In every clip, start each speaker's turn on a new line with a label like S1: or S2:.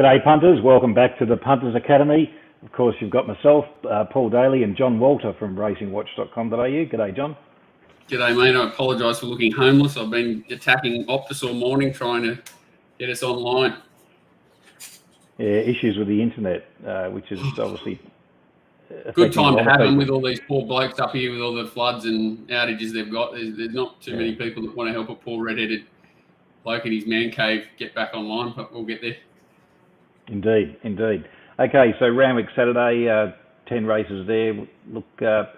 S1: G'day punters, welcome back to the Punters Academy. Of course, you've got myself, Paul Daly and John Walter from racingwatch.com.au. G'day, John.
S2: G'day, mate. I apologise for looking homeless. I've been attacking Optus all morning trying to get us online.
S1: Yeah, issues with the internet, which is obviously
S2: good time to have them with all these poor blokes up here with all the floods and outages they've got. There's not too many people that want to help a poor red-headed bloke in his man cave get back online, but we'll get there.
S1: Indeed. Okay, so Randwick Saturday, 10 races there. Look, the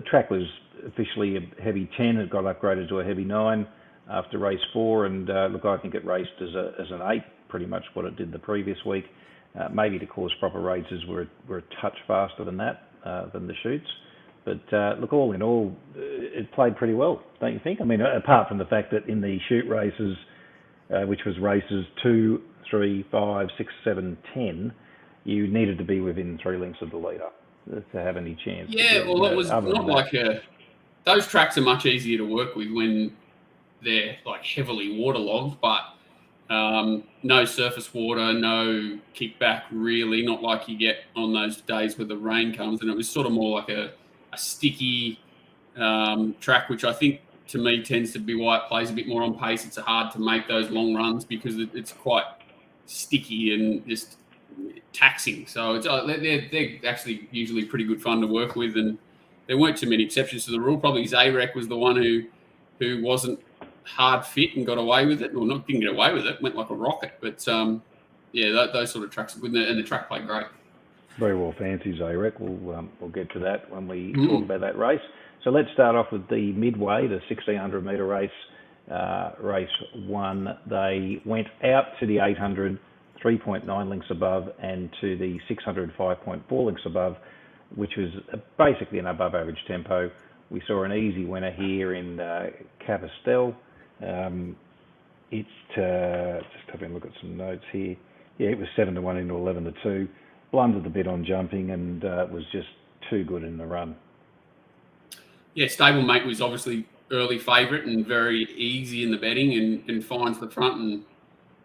S1: track was officially a heavy 10. It got upgraded to a heavy 9 after race 4, and look, I think it raced as an 8, pretty much what it did the previous week. Maybe the course proper races were a touch faster than that, than the shoots. But look, all in all, it played pretty well, don't you think? I mean, apart from the fact that in the shoot races, which was races 2, 3, 5, 6, 7, 10, you needed to be within 3 lengths of the leader to have any chance.
S2: Yeah, well, it was not like those tracks are much easier to work with when they're like heavily waterlogged, but no surface water, no kickback really, not like you get on those days where the rain comes. And it was sort of more like a sticky track, which I think to me tends to be why it plays a bit more on pace. It's hard to make those long runs because it's quite sticky and just taxing. So it's they're actually usually pretty good fun to work with, and there weren't too many exceptions to the rule. Probably Zarek was the one who wasn't hard fit and got away with it, or not didn't get away with it, went like a rocket. But those sort of tracks are good, and the track played great.
S1: Very well fancy Zarek. We'll get to that when we talk about that race. So let's start off with the Midway, the 1600 metre race. Race 1, they went out to the 800, 3.9 lengths above, and to the 600, 5.4 lengths above, which was basically an above average tempo. We saw an easy winner here in Capistel. It's just having a look at some notes here. Yeah, it was 7-1 into 11-2. Blundered a bit on jumping and was just too good in the run.
S2: Yeah, Stablemate was obviously early favourite and very easy in the betting and finds the front and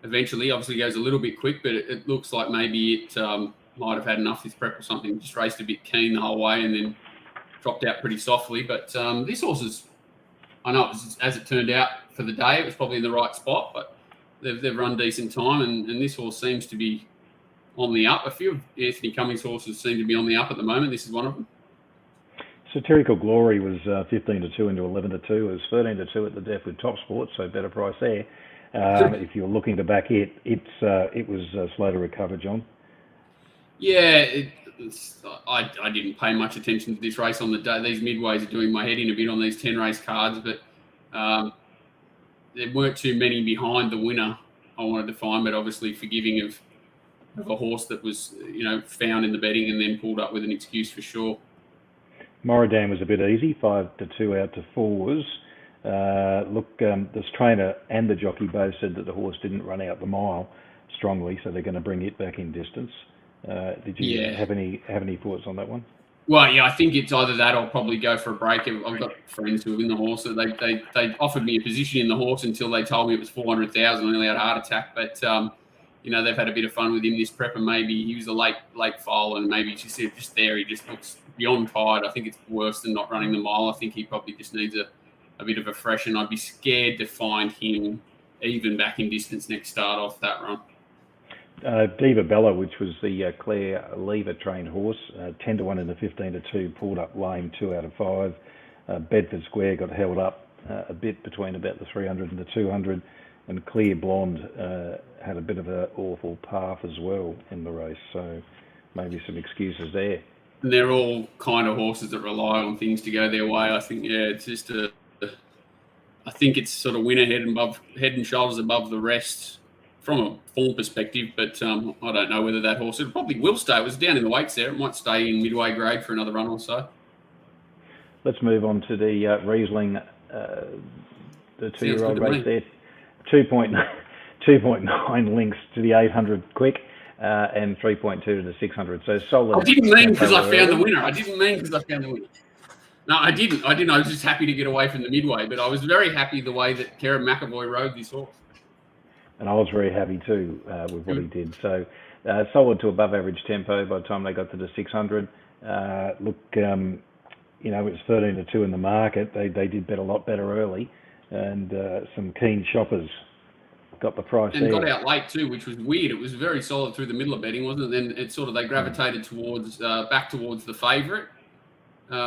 S2: eventually obviously goes a little bit quick, but it looks like maybe it might have had enough this prep or something, just raced a bit keen the whole way and then dropped out pretty softly. But this horse is, I know it was, as it turned out for the day, it was probably in the right spot, but they've run decent time and this horse seems to be on the up. A few of Anthony Cummings' horses seem to be on the up at the moment. This is one of them.
S1: Satirical Glory was 15-2 into 11-2. It was 13-2 at the death with Top Sport, so better price there. If you're looking to back it was slow to recover, John.
S2: Yeah, I didn't pay much attention to this race on the day. These midways are doing my head in a bit on these 10 race cards, but there weren't too many behind the winner I wanted to find, but obviously forgiving of a horse that was found in the betting and then pulled up with an excuse for sure.
S1: Moradam was a bit easy, 5-2 out to 4s. This trainer and the jockey both said that the horse didn't run out the mile strongly, so they're going to bring it back in distance. Did you have any thoughts on that one?
S2: Well, yeah, I think it's either that or probably go for a break. I've got friends who have in the horse. So they offered me a position in the horse until they told me it was 400,000. I nearly had a heart attack, but they've had a bit of fun with him this prep, and maybe he was a late foal, and maybe just there he just looks beyond tired. I think it's worse than not running the mile. I think he probably just needs a bit of a freshen. I'd be scared to find him even back in distance next start off that run.
S1: Diva Bella, which was the Claire Lever trained horse, 10-1 into 15-2, pulled up lame 2 out of 5. Bedford Square got held up a bit between about the 300 and the 200, and Clear Blonde had a bit of an awful path as well in the race, so maybe some excuses there.
S2: And they're all kind of horses that rely on things to go their way. I think, it's just I think it's sort of winner head and shoulders above the rest from a form perspective, but I don't know whether that horse, it probably will stay. It was down in the weights there. It might stay in midway grade for another run or so.
S1: Let's move on to the Riesling, the 2-year-old race there. 2.9 links to the 800 quick and 3.2 to the 600. So solid.
S2: I didn't mean because I found the winner. No, I didn't. I was just happy to get away from the midway, but I was very happy the way that Kerem McAvoy rode this horse.
S1: And I was very happy too with what he did. So solid to above average tempo by the time they got to the 600. You know, it's 13-2 in the market. They did bet a lot better early, and some keen shoppers got the price
S2: and
S1: there.
S2: got out late too, which was weird. It was very solid through the middle of betting, wasn't it? Then it sort of they gravitated towards back towards the favourite,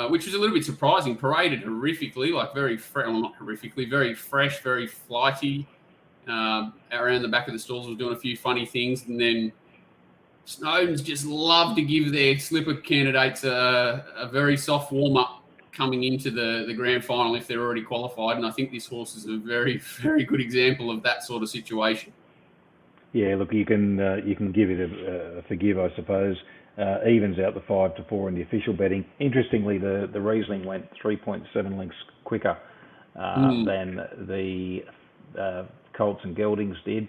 S2: which was a little bit surprising. Paraded horrifically, like very not horrifically, very fresh, very flighty. Around the back of the stalls was doing a few funny things, and then Snowden's just love to give their slipper candidates a very soft warm-up coming into the grand final if they're already qualified. And I think this horse is a very, very good example of that sort of situation.
S1: Yeah, look, you can give it a forgive, I suppose. Evens out the 5-4 in the official betting. Interestingly, the Riesling went 3.7 lengths quicker than the Colts and Geldings did.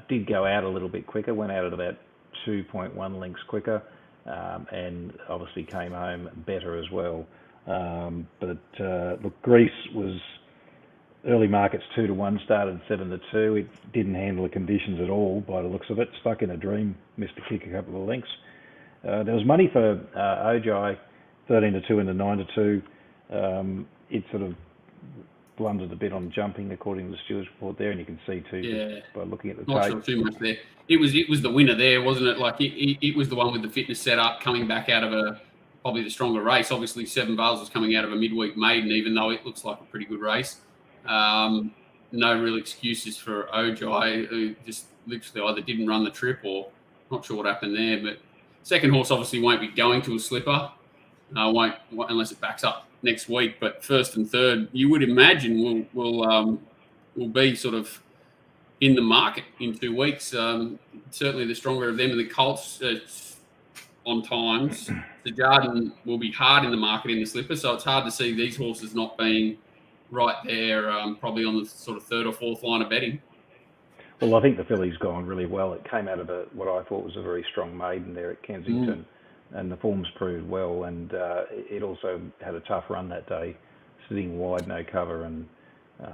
S1: Did go out a little bit quicker, went out at about 2.1 lengths quicker, and obviously came home better as well. Look, Greece was early markets 2-1, started 7-2. It didn't handle the conditions at all by the looks of it. Stuck in a dream, missed a kick a couple of lengths. There was money for Ojai, 13-2 into 9-2. It sort of blundered a bit on jumping, according to the stewards report there, and you can see too just by looking at the tape.
S2: Not sure too much there. It was the winner there, wasn't it? Like it was the one with the fitness set up, coming back out of probably the stronger race. Obviously, Seven Veils was coming out of a midweek maiden, even though it looks like a pretty good race. No real excuses for Ojai, who just literally either didn't run the trip or not sure what happened there. But second horse obviously won't be going to a slipper, won't unless it backs up next week. But first and third, you would imagine will be sort of in the market in 2 weeks. Certainly the stronger of them and the Colts on times. The Jardin will be hard in the market in the slipper, so it's hard to see these horses not being right there, probably on the sort of third or fourth line of betting.
S1: Well, I think the filly's gone really well. It came out of what I thought was a very strong maiden there at Kensington, and the form's proved well. And it also had a tough run that day, sitting wide, no cover, and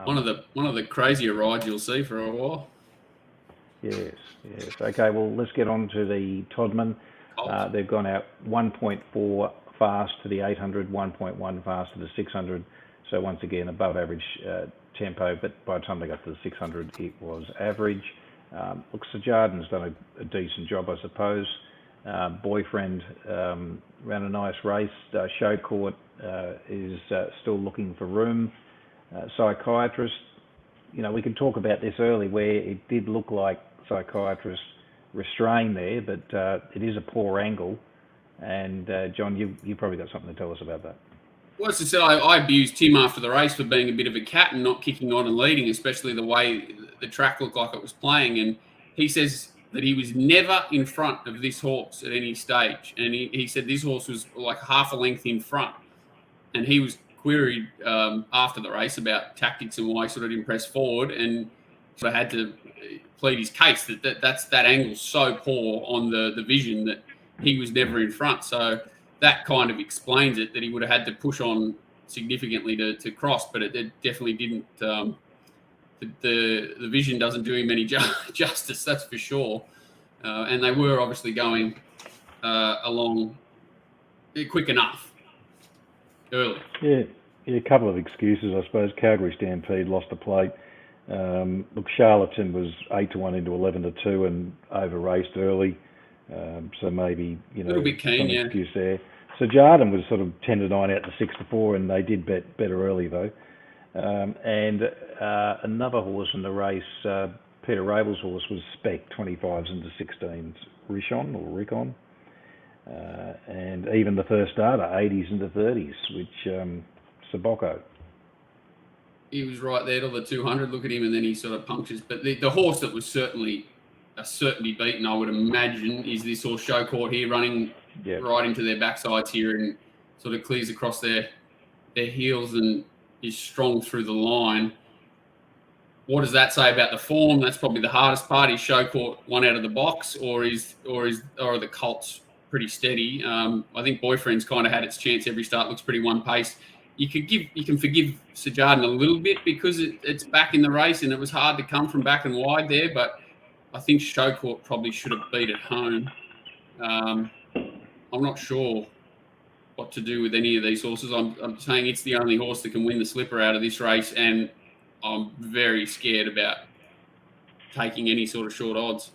S2: one of the crazier rides you'll see for a while.
S1: Yes. Okay, well, let's get on to the Todman. They've gone out 1.4 fast to the 800, 1.1 fast to the 600. So once again, above average tempo, but by the time they got to the 600, it was average. Look, Sir Jardin's done a decent job, I suppose. Boyfriend ran a nice race. Show Court is still looking for room. Psychiatrist, you know, we could talk about this early where it did look like Psychiatrist restrained there, but it is a poor angle. And John, you probably got something to tell us about that.
S2: Well, as I said, I abused Tim after the race for being a bit of a cat and not kicking on and leading, especially the way the track looked like it was playing. And he says that he was never in front of this horse at any stage. And he said this horse was like half a length in front. And he was queried after the race about tactics and why he sort of didn't press forward, and sort of had to plead his case that angle's so poor on the vision that he was never in front. So that kind of explains it, that he would have had to push on significantly to cross, but it definitely didn't. The vision doesn't do him any justice, that's for sure. And they were obviously going along quick enough early.
S1: Yeah, a couple of excuses, I suppose. Calgary Stampede lost the plate. Look, Charlatan was 8-1 into 11-2 and over raced early. So maybe, you know,
S2: a little bit keen,
S1: some excuse there. So Jardin was sort of 10-9 out to 6-4, and they did bet better early though. And another horse in the race, Peter Rabel's horse, was Spec 25s into 16s, Ricon. And even the first starter, 80s into 30s, which Sabocco.
S2: He was right there till the 200. Look at him, and then he sort of punctures. But the horse that was certainly a certainty beaten, I would imagine, is this horse Show Court here, running right into their backsides here and sort of clears across their heels and is strong through the line. What does that say about the form? That's probably the hardest part. Is Show Court one out of the box, or are the Colts pretty steady? I think Boyfriend's kind of had its chance every start. Looks pretty one pace. You can forgive Sir Jardin a little bit because it's back in the race and it was hard to come from back and wide there. But I think Showcourt probably should have beat at home. I'm not sure what to do with any of these horses. I'm saying it's the only horse that can win the slipper out of this race, and I'm very scared about taking any sort of short odds.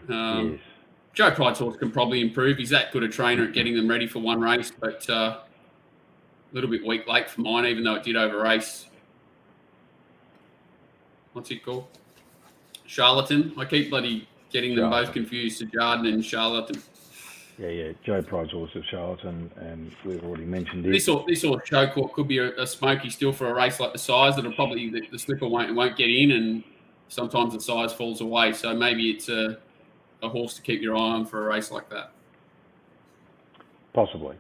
S1: Yes.
S2: Joe Pride's horse can probably improve. He's that good a trainer at getting them ready for one race, but a little bit weak late for mine, even though it did over race. What's it called? Charlatan. I keep bloody getting them both confused, Jardin and Charlatan.
S1: Yeah. Joe Pride's horse of Charlatan, and we've already mentioned it.
S2: This horse Showcourt could be a smoky still for a race like the size. That'll probably the slipper won't get in, and sometimes the size falls away. So maybe it's a horse to keep your eye on for a race like that.
S1: Possibly.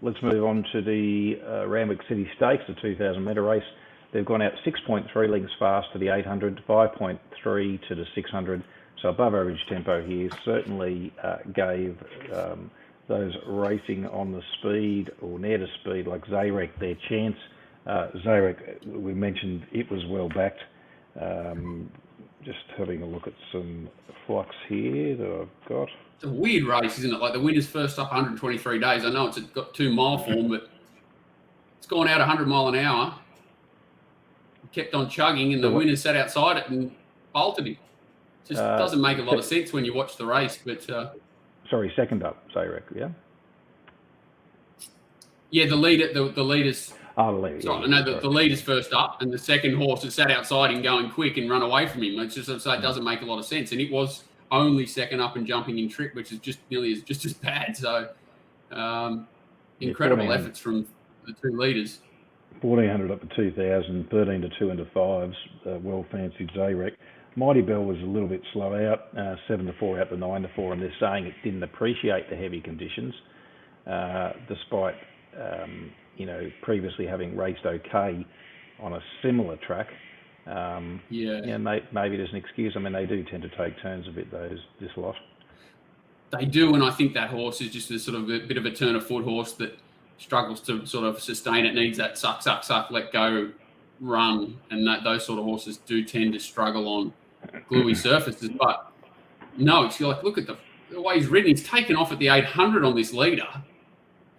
S1: Let's move on to the Randwick City Stakes, the 2,000 metre race. They've gone out 6.3 lengths fast to the 800, 5.3 to the 600. So above average tempo here certainly gave those racing on the speed or near to speed like Zarek their chance. Zarek, we mentioned it was well backed. Just having a look at some flux here that I've got.
S2: It's a weird race, isn't it? Like the winner's first up 123 days. I know it's got 2 mile form, but it's gone out 100 mile an hour. Kept on chugging, and the winner sat outside it and bolted him. Just doesn't make a lot of sense when you watch the race. But
S1: sorry, second up, Zarek, yeah?
S2: Yeah, the leader's...
S1: the leader.
S2: Sorry, the leader's first up, and the second horse has sat outside him going quick and run away from him. It's just so it doesn't make a lot of sense. And it was only second up and jumping in trip, which is just as bad. So incredible efforts from the 2 leaders.
S1: 1,400 up to 2,000, 13 to 2 into 5s, well fancied Zarek. Mighty Bell was a little bit slow out, 7 to 4 out to 9 to 4, and they're saying it didn't appreciate the heavy conditions, despite previously having raced okay on a similar track. Maybe there's an excuse. I mean, they do tend to take turns a bit, this lot.
S2: They do, and I think that horse is just a sort of a bit of a turn of foot horse that struggles to sort of sustain it, needs that suck, let go run, and those sort of horses do tend to struggle on gluey surfaces. But no, it's like, look at the way he's ridden. He's taken off at the 800 on this leader,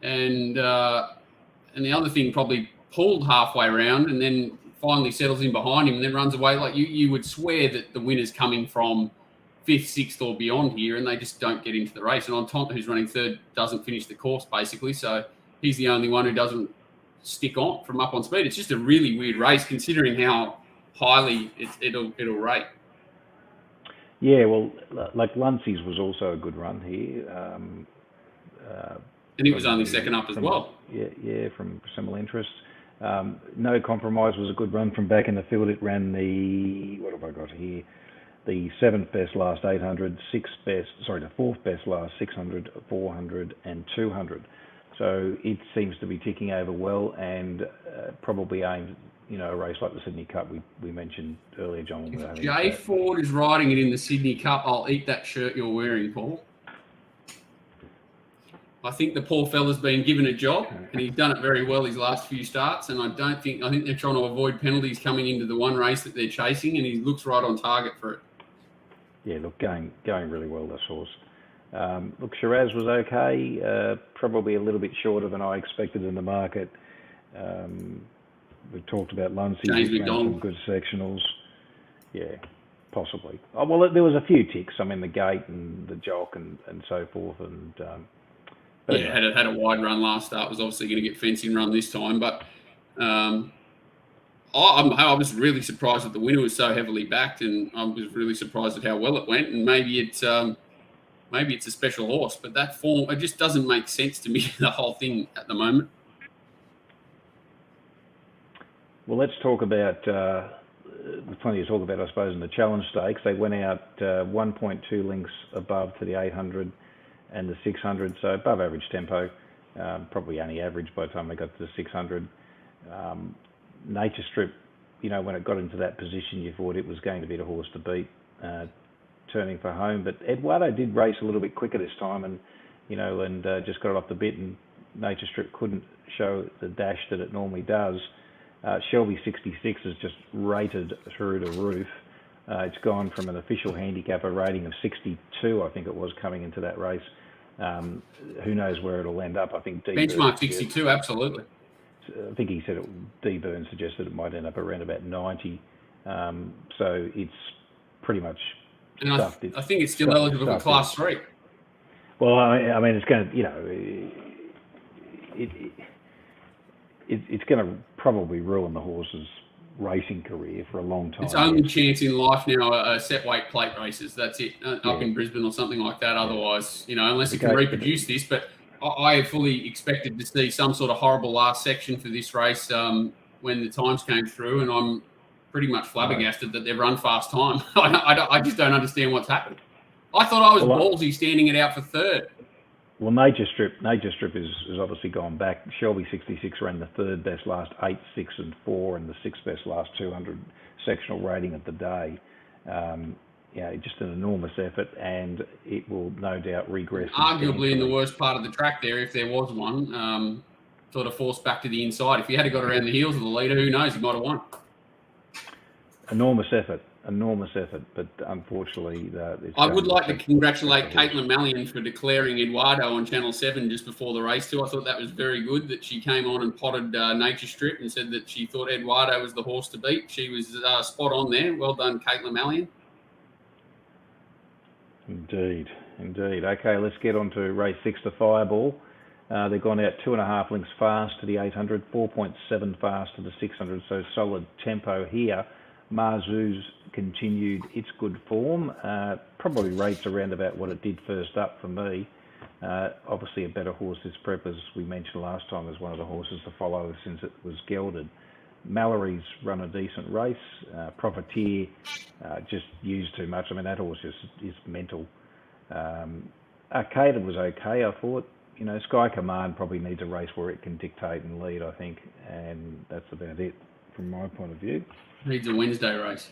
S2: and the other thing probably pulled halfway around and then finally settles in behind him and then runs away. Like you would swear that the winner's coming from 5th, 6th or beyond here, and they just don't get into the race. And Entente, who's running 3rd, doesn't finish the course basically. So he's the only one who doesn't stick on from up on speed. It's just a really weird race considering how highly it'll rate.
S1: Yeah, well, like Luncey's was also a good run here.
S2: And he was only second up as well.
S1: Yeah, from similar interests. No Compromise was a good run from back in the field. It ran the 7th best last 800, the 4th best last 600, 400 and 200. So it seems to be ticking over well, and probably aimed, a race like the Sydney Cup we mentioned earlier, John.
S2: If Jay Ford is riding it in the Sydney Cup, I'll eat that shirt you're wearing, Paul. I think the poor fella's been given a job, and he's done it very well his last few starts. And I think they're trying to avoid penalties coming into the one race that they're chasing, and he looks right on target for it. Yeah,
S1: look, going really well, this horse. Look, Shiraz was okay, probably a little bit shorter than I expected in the market. We talked about Luncey, some good sectionals. Yeah, possibly. Oh, well, there was a few ticks. I mean, the gate and the jock and so forth. And
S2: had a wide run last start. Was obviously going to get fencing run this time, but I was really surprised that the winner was so heavily backed, and I was really surprised at how well it went. And maybe it's a special horse, but that form, it just doesn't make sense to me, the whole thing at the moment.
S1: Well, let's talk about, there's plenty to talk about, I suppose, in the Challenge Stakes. They went out 1.2 lengths above to the 800 and the 600, so above average tempo, probably only average by the time they got to the 600. Nature Strip, when it got into that position, you thought it was going to be the horse to beat, turning for home. But Eduardo did race a little bit quicker this time, and just got it off the bit, and Nature Strip couldn't show the dash that it normally does. Shelby 66 is just rated through the roof. It's gone from an official handicapper rating of 62, I think it was, coming into that race. Who knows where it'll end up? I think
S2: benchmark 62, absolutely.
S1: I think he said D. Byrne suggested it might end up around about 90. So it's pretty much stuffed.
S2: I think it's still eligible for Class 3.
S1: Well, I mean, it's going to, it's going to probably ruin the horse's racing career for a long time.
S2: Its only chance in life now are set weight plate races. That's it, up in Brisbane or something like that. Otherwise, unless it can reproduce this. But I fully expected to see some sort of horrible last section for this race when the times came through, and I'm pretty much flabbergasted that they've run fast time. I just don't understand what's happened. I thought I was ballsy standing it out for third.
S1: Well, Nature Strip has obviously gone back. Shelby 66 ran the third best last 8, 6 and 4 and the sixth best last 200 sectional rating of the day. Just an enormous effort, and it will no doubt regress.
S2: Arguably in the worst part of the track there, if there was one, sort of forced back to the inside. If he had got around the heels of the leader, who knows, he might have won. Enormous
S1: effort, but unfortunately,
S2: I would like to congratulate Caitlin Mallion for declaring Eduardo on Channel 7 just before the race too. I thought that was very good that she came on and potted Nature Strip and said that she thought Eduardo was the horse to beat. She was spot on there. Well done, Caitlin Mallion.
S1: Indeed. Okay, let's get on to race 6, the Fireball. They've gone out 2.5 lengths fast to the 800, 4.7 fast to the 600, so solid tempo here. Marzu's continued its good form. Probably rates around about what it did first up for me. Obviously a better horse this prep, as we mentioned last time, as one of the horses to follow since it was gelded. Mallory's run a decent race. Profiteer just used too much. I mean, that horse is mental. Arcaded was okay, I thought. Sky Command probably needs a race where it can dictate and lead, I think, and that's about it from my point of view.
S2: Needs a Wednesday race.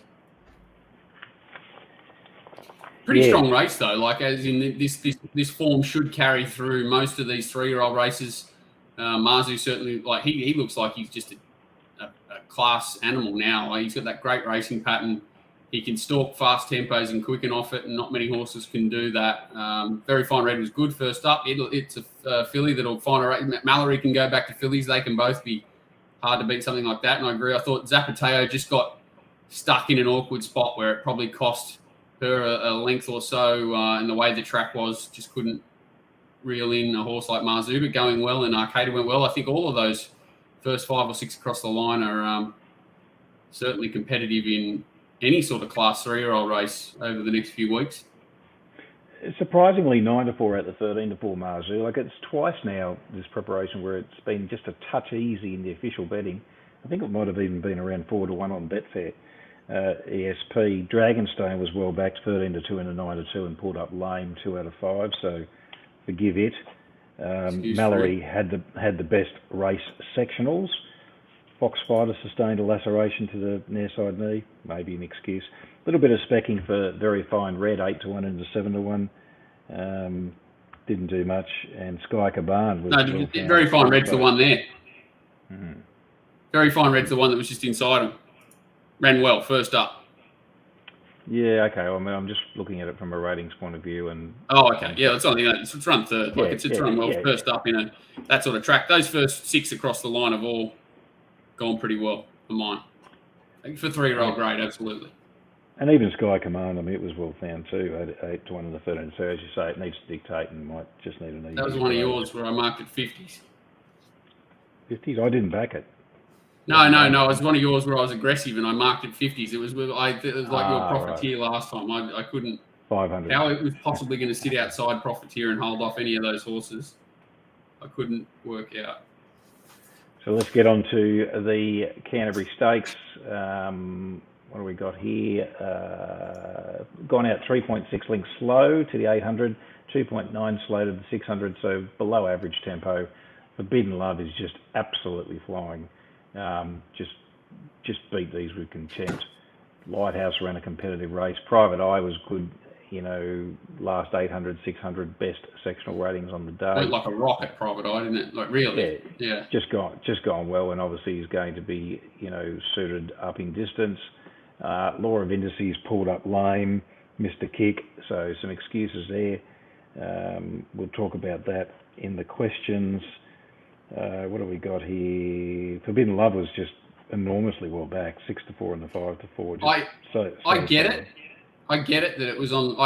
S2: Pretty strong race though. Like as in this form should carry through most of these 3-year-old races. Marzu certainly, like he looks like he's just a class animal now. Like, he's got that great racing pattern. He can stalk fast tempos and quicken off it, and not many horses can do that. Very Fine Red was good first up. It's a filly that'll find a race. Mallory can go back to fillies. They can both be hard to beat something like that, and I agree. I thought Zapateo just got stuck in an awkward spot where it probably cost her a length or so, and the way the track was, just couldn't reel in a horse like Marzu, but going well, and Arcada went well. I think all of those first 5 or 6 across the line are certainly competitive in any sort of Class 3-year-old race over the next few weeks.
S1: Surprisingly, 9-4 out the 13-4 Marzu. Like, it's twice now this preparation where it's been just a touch easy in the official betting. I think it might have even been around 4-1 on Betfair. ESP Dragonstone was well backed, 13-2 and a 9-2, and pulled up lame 2 out of 5. So forgive it. Mallory had the best race sectionals. Foxfighter sustained a laceration to the near side knee, maybe an excuse. A little bit of specking for Very Fine Red, 8-1 into 7-1. Didn't do much, and Sky Caban was
S2: Very Fine Red's the one there. Mm-hmm. Very Fine Red's the one that was just inside him. Ran well first up.
S1: Yeah, okay. Well, I mean, I'm just looking at it from a ratings point of view, and
S2: okay. Yeah, it's only it's run third. It's run well first up in that sort of track. Those first 6 across the line have all gone pretty well for mine. For 3-year-old grade, absolutely.
S1: And even Sky Command, I mean, it was well found too, 8-1 in the 13. So as you say, it needs to dictate and might just need an easy.
S2: That was one of yours where I marked it 50s.
S1: 50s? I didn't back it.
S2: No. It was one of yours where I was aggressive and I marked it 50s. It was like your Profiteer last time. I couldn't.
S1: 500.
S2: How it was possibly going to sit outside Profiteer and hold off any of those horses, I couldn't work out.
S1: So let's get on to the Canterbury Stakes. What do we got here? Gone out 3.6 lengths slow to the 800, 2.9 slow to the 600, so below average tempo. Forbidden Love is just absolutely flying. Just beat these with contempt. Lighthouse ran a competitive race. Private Eye was good, last 800, 600 best sectional ratings on the day.
S2: Went like a rocket, Private Eye, didn't it? Like really?
S1: Yeah. Just gone well, and obviously he's going to be, suited up in distance. Law of Indices pulled up lame, missed a kick, so some excuses there. We'll talk about that in the questions. What have we got here? Forbidden Love was just enormously well back, 6-4 and the 5-4.
S2: I get it. I get it that it was on.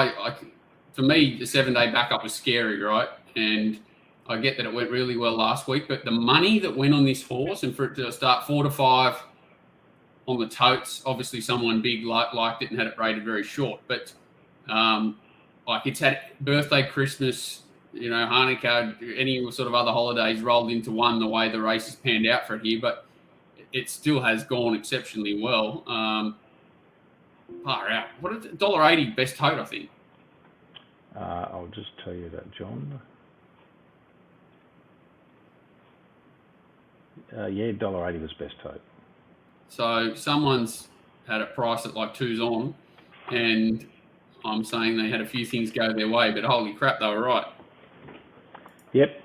S2: For me, the 7-day backup was scary, right? And I get that it went really well last week, but the money that went on this horse, and for it to start 4-5 on the totes, obviously someone big liked it and had it rated very short. But it's had birthday, Christmas, Hanukkah, any sort of other holidays rolled into one. The way the race has panned out for it here, but it still has gone exceptionally well. Far out. What is it? $1.80 best tote, I think.
S1: I'll just tell you that, John. $1.80 was best tote.
S2: So someone's had it priced at like 2s on, and I'm saying they had a few things go their way, but holy crap, they were right.
S1: Yep,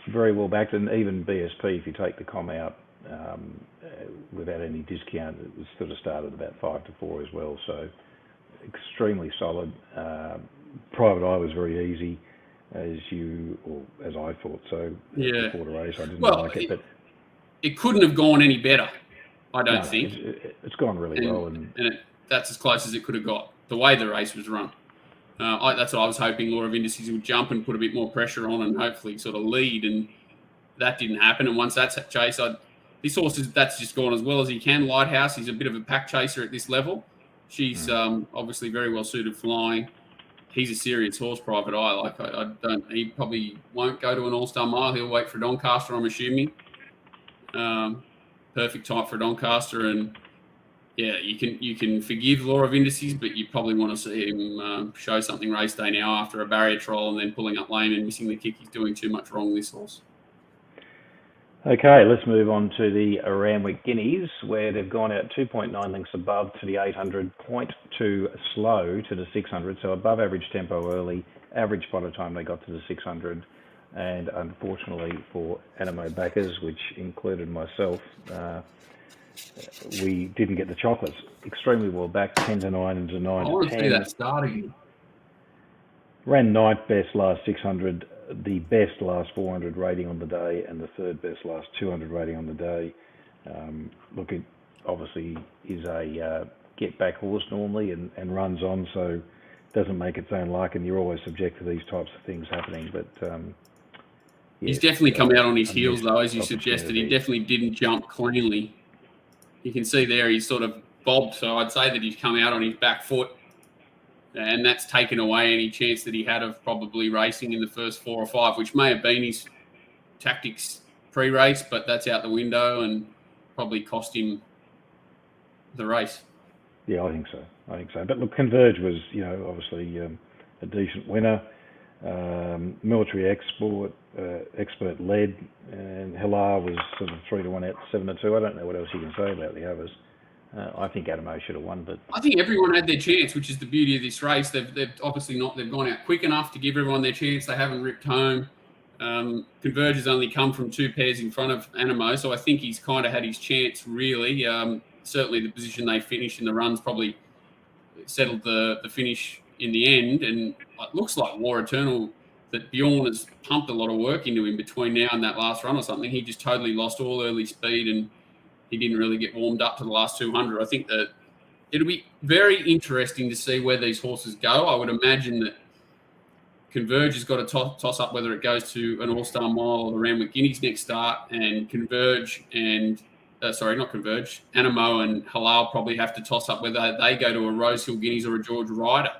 S1: very well backed, and even BSP, if you take the com out, without any discount, it was sort of started about 5-4 as well, so extremely solid. Private Eye was very easy, as I thought. So
S2: yeah,
S1: before the race, I didn't like it, but
S2: it couldn't have gone any better. I don't think
S1: it's gone really well, and
S2: that's as close as it could have got. The way the race was run, that's what I was hoping. Law of Indices would jump and put a bit more pressure on, and hopefully sort of lead, and that didn't happen. And once that's chase, this horse that's just gone as well as he can. Lighthouse, he's a bit of a pack chaser at this level. She's obviously very well suited flying. He's a serious horse, Private Eye. He probably won't go to an All-Star Mile. He'll wait for Doncaster, I'm assuming. Perfect type for Doncaster, and yeah, you can forgive Law of Indices, but you probably want to see him show something race day now after a barrier trial and then pulling up lame and missing the kick. He's doing too much wrong, this horse.
S1: Okay, let's move on to the Randwick Guineas, where they've gone out 2.9 lengths above to the 800, 0.2 slow to the 600, so above average tempo early, average by the time they got to the 600. And unfortunately for Animo backers, which included myself, we didn't get the chocolates. Extremely well back, 10-9 and to 9-10.
S2: I want to see that starting.
S1: Ran 9th best last 600, the best last 400 rating on the day, and the 3rd best last 200 rating on the day. Look, it obviously is a get-back horse normally and runs on, so doesn't make its own luck, and you're always subject to these types of things happening. But
S2: he's definitely come out on his heels, though, as you suggested. He definitely didn't jump cleanly. You can see there he's sort of bobbed, so I'd say that he's come out on his back foot, and that's taken away any chance that he had of probably racing in the first 4 or 5, which may have been his tactics pre-race, but that's out the window and probably cost him the race.
S1: Yeah, I think so. But look, Converge was, obviously a decent winner. Military expert led, and Hilar was sort of 3-1 out, 7-2. I don't know what else you can say about the others. I think Animo should have won, but
S2: I think everyone had their chance, which is the beauty of this race. They've obviously not. They've gone out quick enough to give everyone their chance. They haven't ripped home. Converge has only come from 2 pairs in front of Animo, so I think he's kind of had his chance, really. Certainly the position they finished in the runs probably settled the finish in the end, and it looks like War Eternal, that Bjorn has pumped a lot of work into him between now and that last run or something. He just totally lost all early speed, and he didn't really get warmed up to the last 200. I think that it'll be very interesting to see where these horses go. I would imagine that Converge has got to toss up whether it goes to an All-Star Mile or the Randwick Guineas next start, and Animo and Halal probably have to toss up whether they go to a Rosehill Guineas or a George Ryder.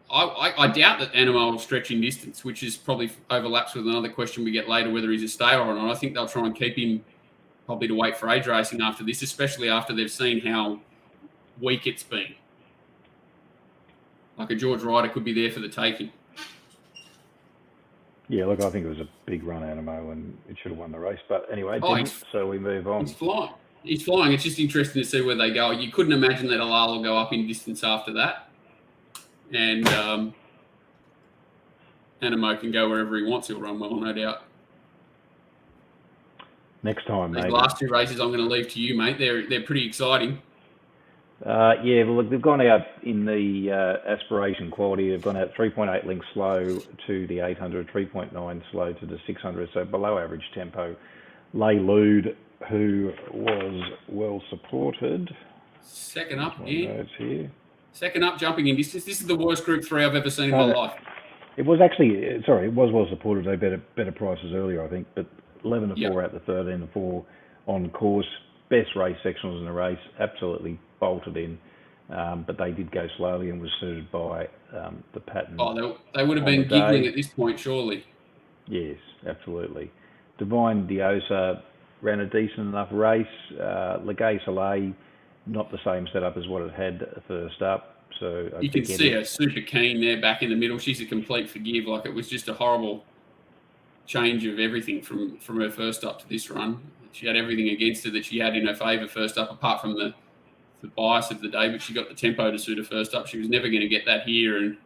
S2: I doubt that Animo will stretch in distance, which is probably overlaps with another question we get later, whether he's a stayer or not. I think they'll try and keep him probably to wait for age racing after this, especially after they've seen how weak it's been. Like a George Ryder could be there for the taking.
S1: Yeah, look, I think it was a big run, Animo, and it should have won the race. But anyway, so we move on.
S2: He's flying. It's just interesting to see where they go. You couldn't imagine that Alal will go up in distance after that. And Animo can go wherever he wants. He'll run well, no doubt.
S1: Next time,
S2: These
S1: maybe.
S2: last two races I'm going to leave to you, mate. They're pretty exciting.
S1: Yeah, well, look, they've gone out in the Aspiration Quality. They've gone out 3.8 lengths slow to the 800, 3.9 slow to the 600, so below average tempo. Lay Lude, who was well supported.
S2: Second up,
S1: notes here.
S2: Second up, jumping in distance. This is the worst Group 3 I've ever seen in my life.
S1: It was actually, it was well supported. They better prices earlier, I think, but 11 to 4 out the 13 to 4 on course. Best race sectionals in the race, absolutely bolted in, but they did go slowly and was suited by the pattern.
S2: Oh, they would have been giggling at this point, surely.
S1: Yes, absolutely. Divine Diosa ran a decent enough race. Legay Soleil, not the same setup as what it had first up. So
S2: you can see her super keen there back in the middle. She's a complete forgive. Like, it was just a horrible change of everything from her first up to this run. She had everything against her that she had in her favour first up, apart from the bias of the day, but she got the tempo to suit her first up. She was never going to get that here, and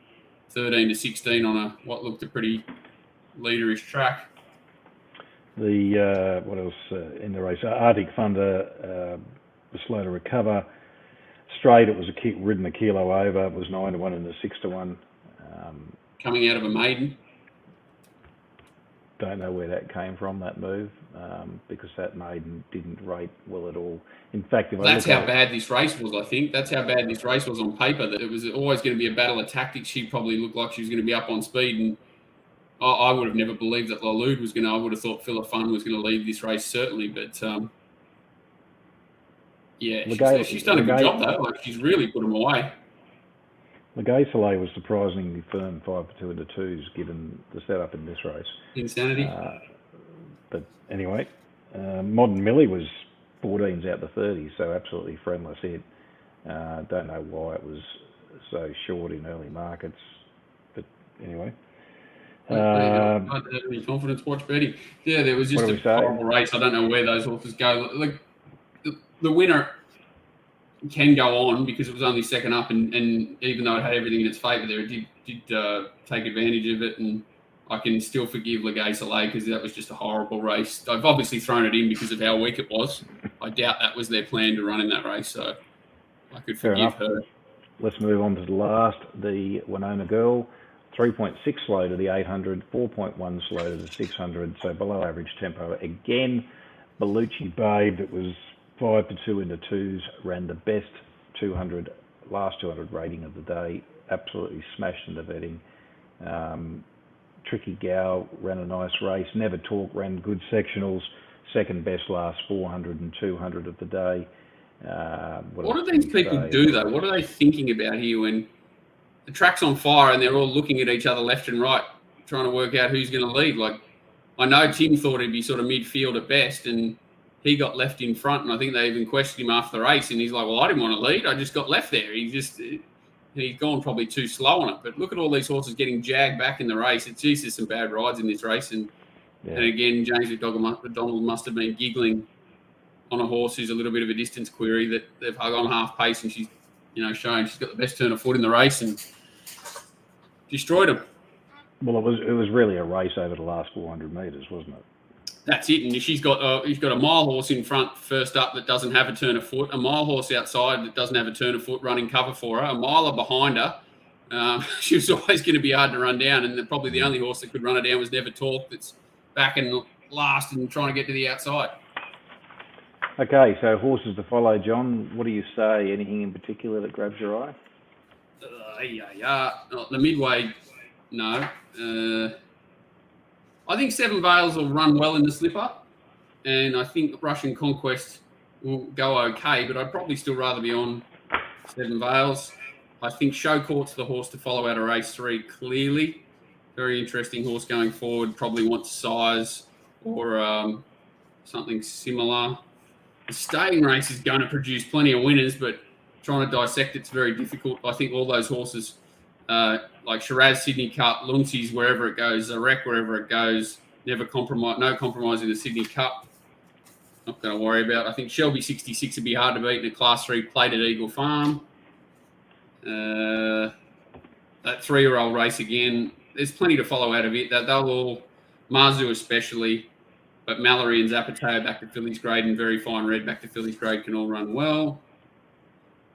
S2: 13 to 16 on what looked a pretty leaderish track.
S1: The what else in the race? Arctic Thunder was slow to recover. Straight, it was ridden a kilo over. It was 9 to 1 and a 6 to 1.
S2: Coming out of a maiden.
S1: Don't know where that came from, that move, because that maiden didn't rate well at all. In fact,
S2: that's how bad this race was, I think. That's how bad this race was on paper, that it was always going to be a battle of tactics. She probably looked like she was going to be up on speed, and I would have never believed that Lalude was going to. I would have thought Philip Fun was going to lead this race, certainly, but yeah, she's done a good job, though. Like, she's really put them away.
S1: Legay Soleil was surprisingly firm, 5 for 2 into 2s, given the setup in this race.
S2: Insanity.
S1: But anyway, Modern Millie was 14s out the 30s, so absolutely friendless hit. Don't know why it was so short in early markets, but anyway.
S2: I don't have any confidence. Watch Betty. Yeah, there was just a horrible race. I don't know where those horses go. Like, the winner can go on because it was only second up, and even though it had everything in its favour there, it did take advantage of it, and I can still forgive Legay Soleil because that was just a horrible race. They've obviously thrown it in because of how weak it was. I doubt that was their plan to run in that race, so I could forgive her.
S1: Let's move on to the last, the Winona Girl. 3.6 slow to the 800, 4.1 slow to the 600, so below average tempo. Again, Bellucci Babe, it was 5 to 2 into 2s, ran the best last 200 rating of the day, absolutely smashed into betting. Tricky Gal ran a nice race. Never Talk ran good sectionals, second best last 400 and 200 of the day.
S2: What do these people do, though? What are they thinking about here when the track's on fire and they're all looking at each other left and right, trying to work out who's going to lead? Like, I know Tim thought he'd be sort of midfield at best, and he got left in front, and I think they even questioned him after the race, and he's like, well, I didn't want to lead. I just got left there. He's gone probably too slow on it. But look at all these horses getting jagged back in the race. There's some bad rides in this race. And again, James McDonald must have been giggling on a horse who's a little bit of a distance query that they've hung on half pace, and she's, showing she's got the best turn of foot in the race and destroyed him.
S1: Well, it was really a race over the last 400 metres, wasn't it?
S2: That's it. And he's got a mile horse in front first up that doesn't have a turn of foot, a mile horse outside that doesn't have a turn of foot running cover for her, a miler behind her. She was always going to be hard to run down, and probably the only horse that could run her down was Never Talk, that's back and last and trying to get to the outside. Okay,
S1: so horses to follow, John. What do you say? Anything in particular that grabs your eye?
S2: The Midway, no. I think Seven Veils will run well in the slipper, and I think Russian Conquest will go okay, but I'd probably still rather be on Seven Veils. I think Show Court's the horse to follow out of race 3 clearly. Very interesting horse going forward, probably wants size or something similar. The staying race is going to produce plenty of winners, but trying to dissect it's very difficult. I think all those horses, like Shiraz Sydney Cup, Luncey's wherever it goes, Zarek wherever it goes, no compromise in the Sydney Cup. Not going to worry about. I think Shelby 66 would be hard to beat in a Class 3 Plated Eagle Farm. That 3-year-old race again, there's plenty to follow out of it. They'll all, Marzu especially, But Mallory and Zapateo back to Phillies grade and Very Fine Red back to Phillies grade can all run well.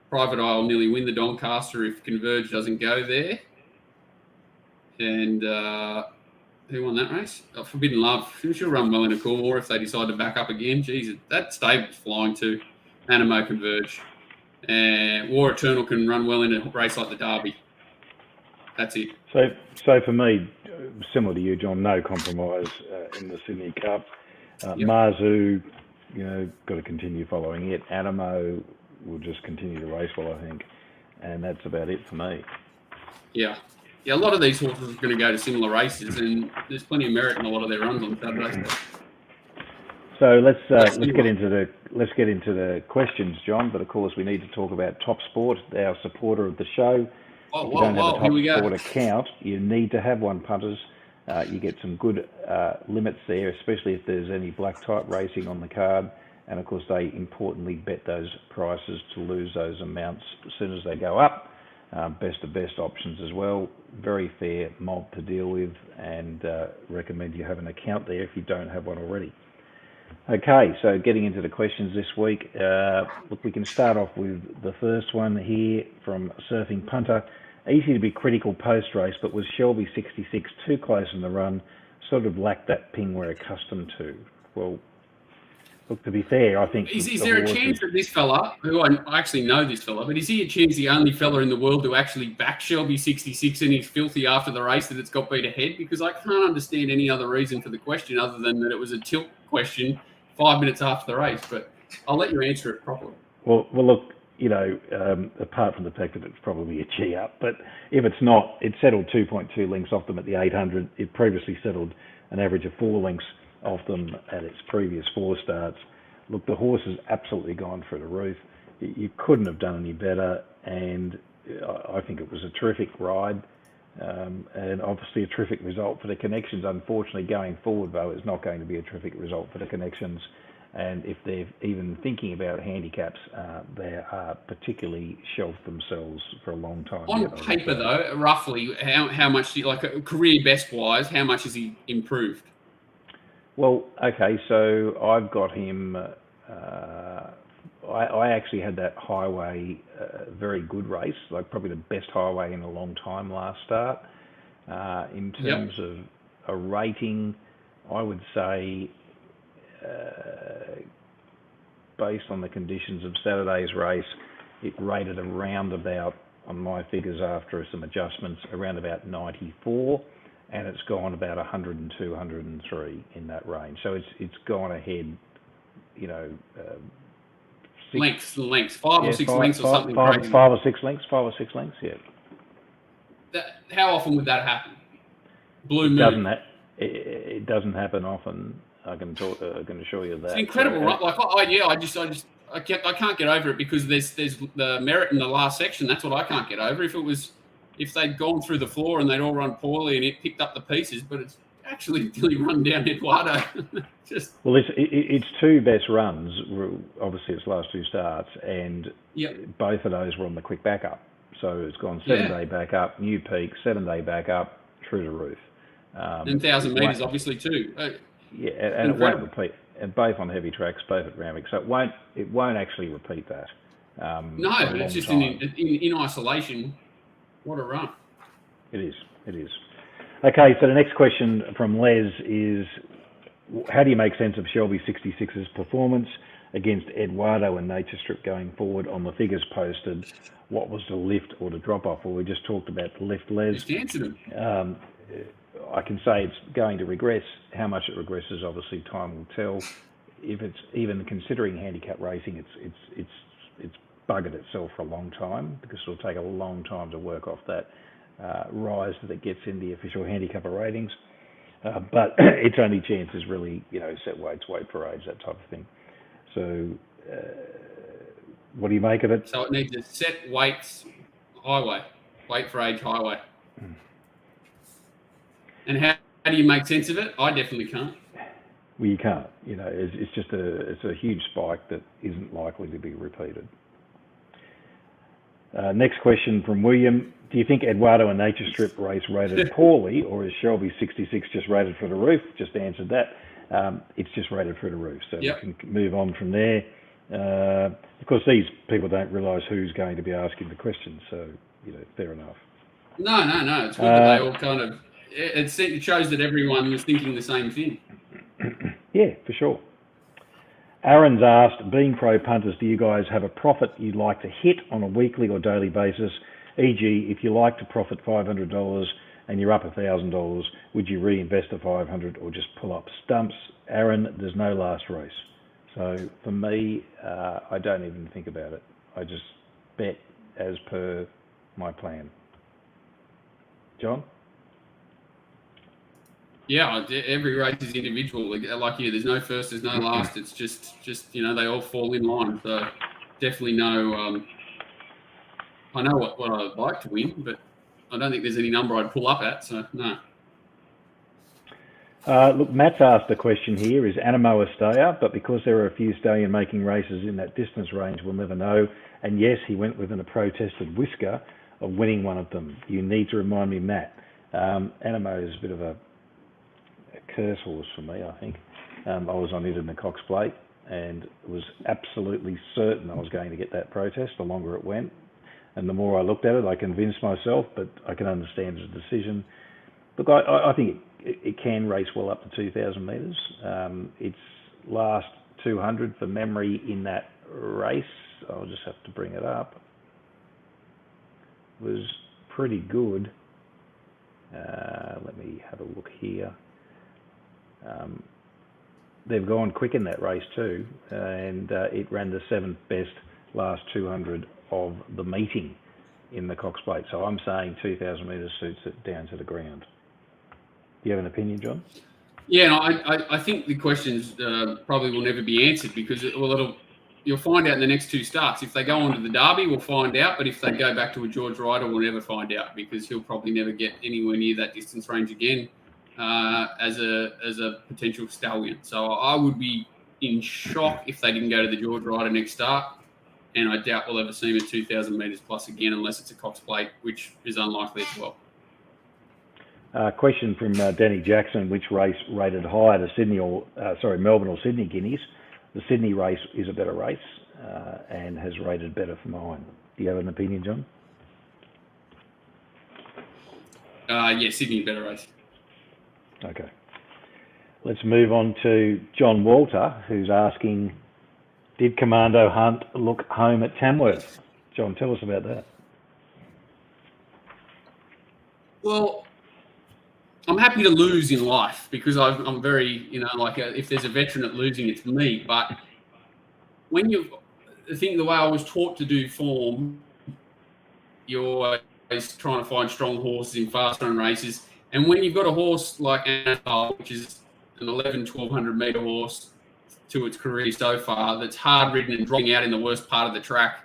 S2: Private Eye will nearly win the Doncaster if Converge doesn't go there. And who won that race? Forbidden Love. She'll run well in a Coolmore if they decide to back up again. Jeez, that stable's flying too. Animo Converge. And War Eternal can run well in a race like the Derby. That's it.
S1: So for me, similar to you, John, no compromise in the Sydney Cup.
S2: Yep.
S1: Marzu, got to continue following it. Animo will just continue to race well, I think. And that's about it for me.
S2: Yeah. Yeah, a lot of these horses are going to go to similar races, and there's plenty of merit in a lot of their runs on Saturday.
S1: So let's get into the questions, John. But of course, we need to talk about Top Sport, our supporter of the show. If you don't have a Top Sport account, you need to have one, punters. You get some good limits there, especially if there's any black type racing on the card. And of course, they importantly bet those prices to lose those amounts as soon as they go up. Best of best options as well. Very fair mob to deal with, and recommend you have an account there if you don't have one already. Okay, so getting into the questions this week. Look, we can start off with the first one here from Surfing Punter. Easy to be critical post-race, but was Shelby 66 too close in the run? Sort of lacked that ping we're accustomed to. Well, look, to be fair, I think...
S2: Is there a chance that this fella, who I actually know this fella, but is he a chance the only fella in the world to actually back Shelby 66 and he's filthy after the race that it's got beat ahead? Because I can't understand any other reason for the question other than that it was a tilt question 5 minutes after the race, but I'll let you answer it properly.
S1: Well, look, apart from the fact that it's probably a G-up, but if it's not, it settled 2.2 lengths off them at the 800. It previously settled an average of 4 lengths off them at its previous 4 starts. Look, the horse has absolutely gone through the roof. You couldn't have done any better, and I think it was a terrific ride, and obviously a terrific result for the Connections. Unfortunately, going forward, though, it's not going to be a terrific result for the Connections, and if they're even thinking about handicaps, they are particularly shelved themselves for a long time.
S2: On paper, though, roughly, how much, career best-wise, how much has he improved?
S1: Well, okay, so I've got him. I actually had that highway very good race, like probably the best highway in a long time last start. In terms of a rating, I would say, based on the conditions of Saturday's race, it rated around about, on my figures after some adjustments, around about 94. And it's gone about 102, 103 in that range. So it's gone ahead,
S2: lengths, 5 or 6 lengths or something crazy.
S1: 5 or 6 lengths, yeah.
S2: How often would that happen? Blue moon.
S1: It doesn't happen often. I can assure you that. It's
S2: incredible, right? I can't get over it because there's the merit in the last section. That's what I can't get over. If they'd gone through the floor and they'd all run poorly and it picked up the pieces, but it's actually really run down Eduardo.
S1: Well, its 2 best runs were obviously its last 2 starts, and both of those were on the quick backup. So it's gone 7-day back up, new peak, 7-day back up, through the roof.
S2: And 1,000 metres, obviously, too.
S1: Yeah, and it won't repeat. And both on heavy tracks, both at Randwick. So it won't actually repeat that.
S2: No, but it's just in isolation. What a run.
S1: It is. Okay, so the next question from Les is, how do you make sense of Shelby 66's performance against Eduardo and Nature Strip going forward on the figures posted? What was the lift or the drop-off? Well, we just talked about the lift, Les.
S2: Just answered them.
S1: I can say it's going to regress. How much it regresses, obviously, time will tell. If it's even considering handicap racing, it's buggered itself for a long time because it'll take a long time to work off that rise that it gets in the official handicapper ratings. But its only chance is really, set weights, weight for age, that type of thing. So what do you make of it?
S2: So it needs a set weights highway, weight for age highway. And how do you make sense of it? I definitely can't.
S1: Well, you can't. It's just a huge spike that isn't likely to be repeated. Next question from William. Do you think Eduardo and Nature Strip race rated poorly, or is Shelby 66 just rated for the roof? Just answered that. it's just rated through the roof. So
S2: Yep.
S1: we can move on from there. Of course, these people don't realise who's going to be asking the questions, so, fair enough.
S2: No. It's good that they all kind of... It shows that everyone was thinking the same thing.
S1: Yeah, for sure. Aaron's asked, being pro punters, do you guys have a profit you'd like to hit on a weekly or daily basis? E.g., if you like to profit $500 and you're up $1,000, would you reinvest the $500 or just pull up stumps? Aaron, there's no last race. So for me, I don't even think about it. I just bet as per my plan. John?
S2: Yeah, every race is individual. Like you, there's no first, there's no last. It's just they all fall in line. So definitely no. I know what I'd like to win, but I don't think there's any number I'd pull up at. So no.
S1: Look, Matt's asked a question here. Is Animo a stayer? But because there are a few stallion-making races in that distance range, we'll never know. And yes, he went within a protested whisker of winning one of them. You need to remind me, Matt. Animo is a bit of a curse horse for me, I think. I was on it in the Cox Plate and was absolutely certain I was going to get that protest the longer it went. And the more I looked at it, I convinced myself, but I can understand the decision. Look, I think it can race well up to 2,000 metres. Its last 200 for memory in that race, I'll just have to bring it up, was pretty good. Let me have a look here. They've gone quick in that race too, and it ran the 7th best last 200 of the meeting in the Cox Plate. So I'm saying 2,000 metres suits it down to the ground. Do you have an opinion, John?
S2: Yeah, no, I think the questions probably will never be answered because you'll find out in the next two starts. If they go on to the Derby, we'll find out. But if they go back to a George Ryder, we'll never find out because he'll probably never get anywhere near that distance range again as a potential stallion. So I would be in shock if they didn't go to the George Ryder next start. And I doubt we'll ever see him at 2,000 metres plus again unless it's a Cox Plate, which is unlikely as well.
S1: Question from Danny Jackson, which race rated higher, the Melbourne or Sydney Guineas? The Sydney race is a better race and has rated better for mine. Do you have an opinion, John?
S2: Yeah, Sydney better race.
S1: Okay. Let's move on to John Walter, who's asking, did Commando Hunt look home at Tamworth? John, tell us about that.
S2: Well, I'm happy to lose in life because I'm very, if there's a veteran at losing, it's me. But when the way I was taught to do form, you're always trying to find strong horses in fast run races. And when you've got a horse like Anatole, which is an 1,100 metre horse to its career so far, that's hard ridden and dropping out in the worst part of the track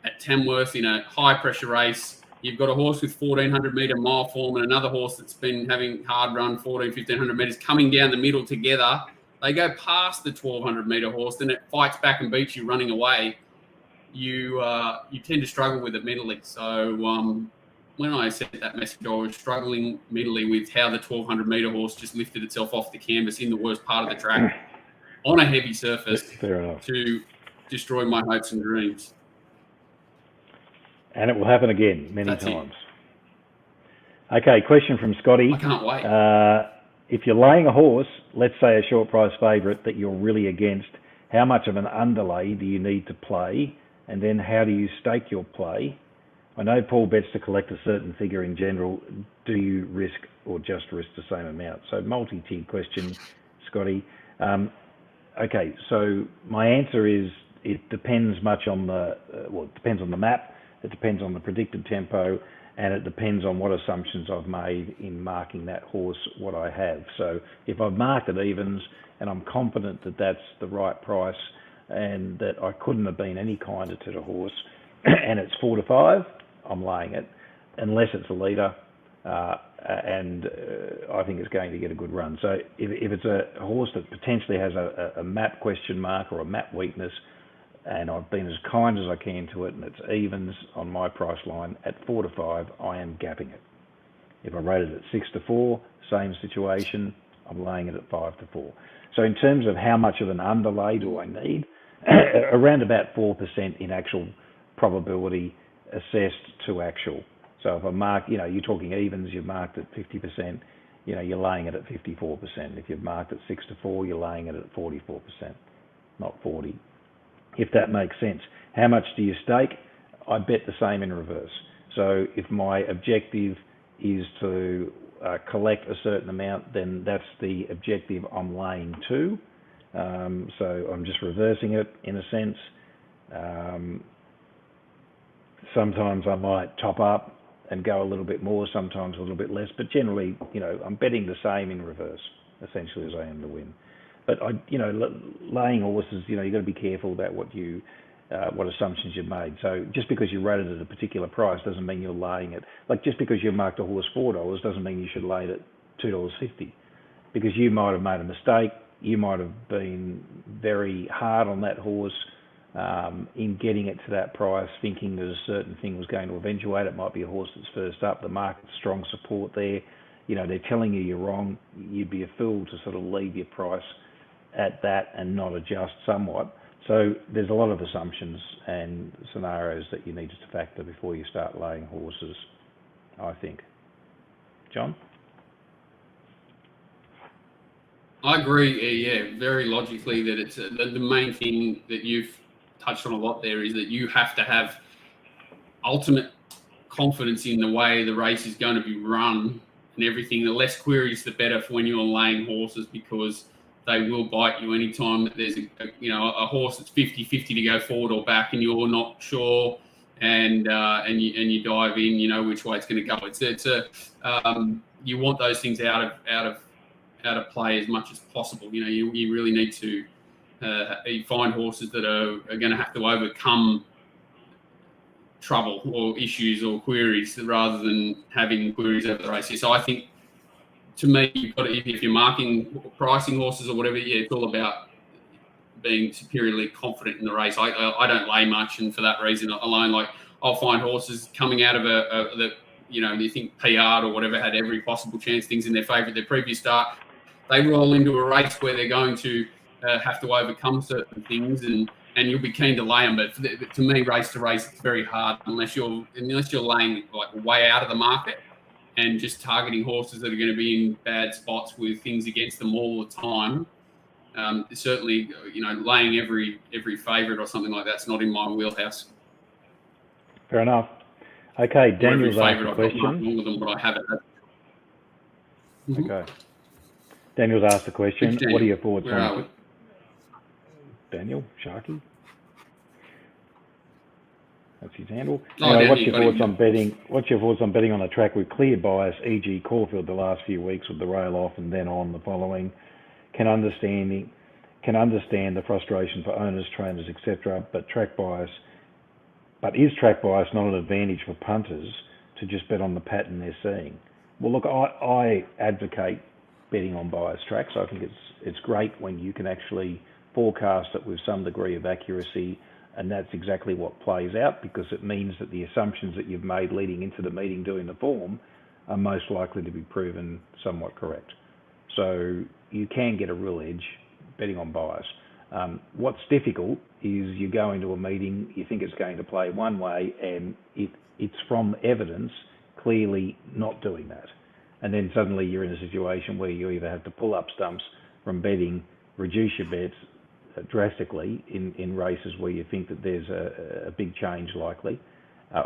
S2: at Tamworth in a high pressure race. You've got a horse with 1,400 metre mile form and another horse that's been having hard run 1,500 metres coming down the middle together. They go past the 1,200 metre horse, then it fights back and beats you running away. You tend to struggle with it mentally. So when I sent that message, I was struggling mentally with how the 1,200 metre horse just lifted itself off the canvas in the worst part of the track on a heavy surface to destroy my hopes and dreams.
S1: And it will happen again many times. Okay, question from Scotty.
S2: I can't wait.
S1: If you're laying a horse, let's say a short price favourite that you're really against, how much of an underlay do you need to play? And then how do you stake your play? I know Paul bets to collect a certain figure in general. Do you risk or just risk the same amount? So multi-tiered question, Scotty. Okay, so my answer is it depends much on it depends on the map. It depends on the predicted tempo, and it depends on what assumptions I've made in marking that horse, what I have. So if I've marked it evens and I'm confident that that's the right price and that I couldn't have been any kinder to the horse and it's 4 to 5, I'm laying it, unless it's a leader and I think it's going to get a good run. So if it's a horse that potentially has a map question mark or a map weakness, and I've been as kind as I can to it, and it's evens on my price line at 4 to 5, I am gapping it. If I rate it at 6 to 4, same situation, I'm laying it at 5 to 4. So in terms of how much of an underlay do I need, around about 4% in actual probability assessed to actual. So if I mark, you're talking evens, you've marked at 50%, you're laying it at 54%. If you've marked at 6-4, you're laying it at 44%, not 40. If that makes sense. How much do you stake? I bet the same in reverse. So if my objective is to collect a certain amount, then that's the objective I'm laying to. So I'm just reversing it in a sense. Sometimes I might top up and go a little bit more, sometimes a little bit less, but generally, I'm betting the same in reverse, essentially, as I am to win. But laying horses, you've got to be careful about what assumptions you've made. So just because you rate it at a particular price doesn't mean you're laying it. Like just because you marked a horse $4 doesn't mean you should lay it at $2.50, because you might have made a mistake. You might have been very hard on that horse in getting it to that price, thinking that a certain thing was going to eventuate. It might be a horse that's first up. The market's strong support there. They're telling you you're wrong. You'd be a fool to sort of leave your price at that and not adjust somewhat. So there's a lot of assumptions and scenarios that you need to factor before you start laying horses, I think. John?
S2: I agree, yeah, very logically that it's the main thing that you've touched on a lot there is that you have to have ultimate confidence in the way the race is going to be run and everything. The less queries, the better for when you're laying horses, because they will bite you anytime that there's a horse that's 50-50 to go forward or back and you're not sure, and you dive in, which way it's going to go. You want those things out of play as much as possible. You really need to find horses that are going to have to overcome trouble or issues or queries rather than having queries over the race. So I think, to me, you've got to, if you're pricing horses or whatever, it's all about being superiorly confident in the race. I don't lay much, and for that reason alone, like I'll find horses coming out of you think PR'd or whatever had every possible chance, things in their favour, their previous start. They roll into a race where they're going to have to overcome certain things, and you'll be keen to lay them. But to me, race to race, it's very hard unless you're laying like way out of the market and just targeting horses that are going to be in bad spots with things against them all the time. Certainly, laying every favourite or something like that's not in my wheelhouse.
S1: Fair enough. Okay, Daniel's asked a question.
S2: Longer than what I have.
S1: Okay. Daniel's asked a question. What are your thoughts on Daniel Sharkey? That's his handle. Anyway, what's your thoughts on betting? What's your thoughts on betting on a track with clear bias, e.g., Caulfield the last few weeks with the rail off and then on the following? Can understand the frustration for owners, trainers, etc. But is track bias not an advantage for punters to just bet on the pattern they're seeing? Well, look, I advocate betting on biased tracks. I think it's great when you can actually forecast it with some degree of accuracy, and that's exactly what plays out, because it means that the assumptions that you've made leading into the meeting doing the form are most likely to be proven somewhat correct. So you can get a real edge betting on bias. What's difficult is you go into a meeting, you think it's going to play one way, and it's from evidence clearly not doing that. And then suddenly you're in a situation where you either have to pull up stumps from betting, reduce your bets drastically in races where you think that there's a big change likely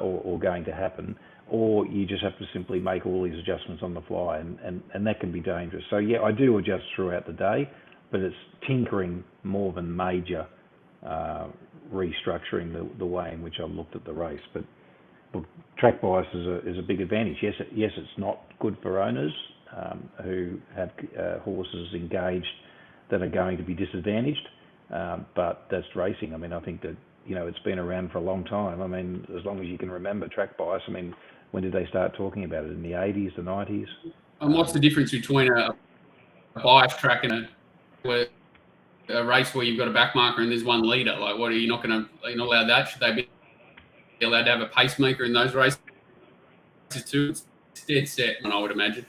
S1: or going to happen, or you just have to simply make all these adjustments on the fly, and that can be dangerous. So yeah, I do adjust throughout the day, but it's tinkering more than major restructuring the way in which I've looked at the race. But look, track bias is a big advantage. Yes, it's not good for owners who have horses engaged that are going to be disadvantaged, but that's racing. I mean, I think that it's been around for a long time. I mean, as long as you can remember track bias. I mean, when did they start talking about it? In the 80s, the 90s?
S2: And what's the difference between a bias track and a race where you've got a back marker and there's one leader? Like, what are you not allowed that? Should they be allowed to have a pacemaker in those races too? It's dead set, I would imagine.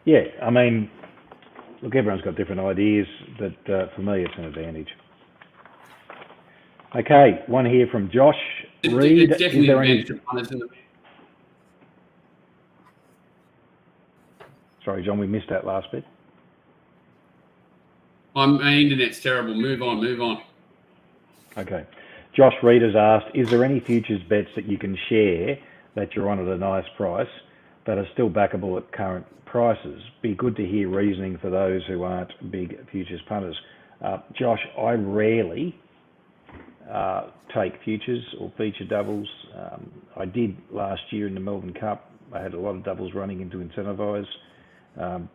S1: Yeah, I mean, look, everyone's got different ideas, but for me, it's an advantage. Okay, one here from Josh Reed.
S2: It's definitely an advantage of punters in the...
S1: Sorry, John, we missed that last bit.
S2: My internet's terrible. Move on.
S1: Okay. Josh Reed has asked, is there any futures bets that you can share that you're on at a nice price but are still backable at current prices? Be good to hear reasoning for those who aren't big futures punters. Josh, I rarely take futures or feature doubles. I did last year in the Melbourne Cup. I had a lot of doubles running into Incentivise.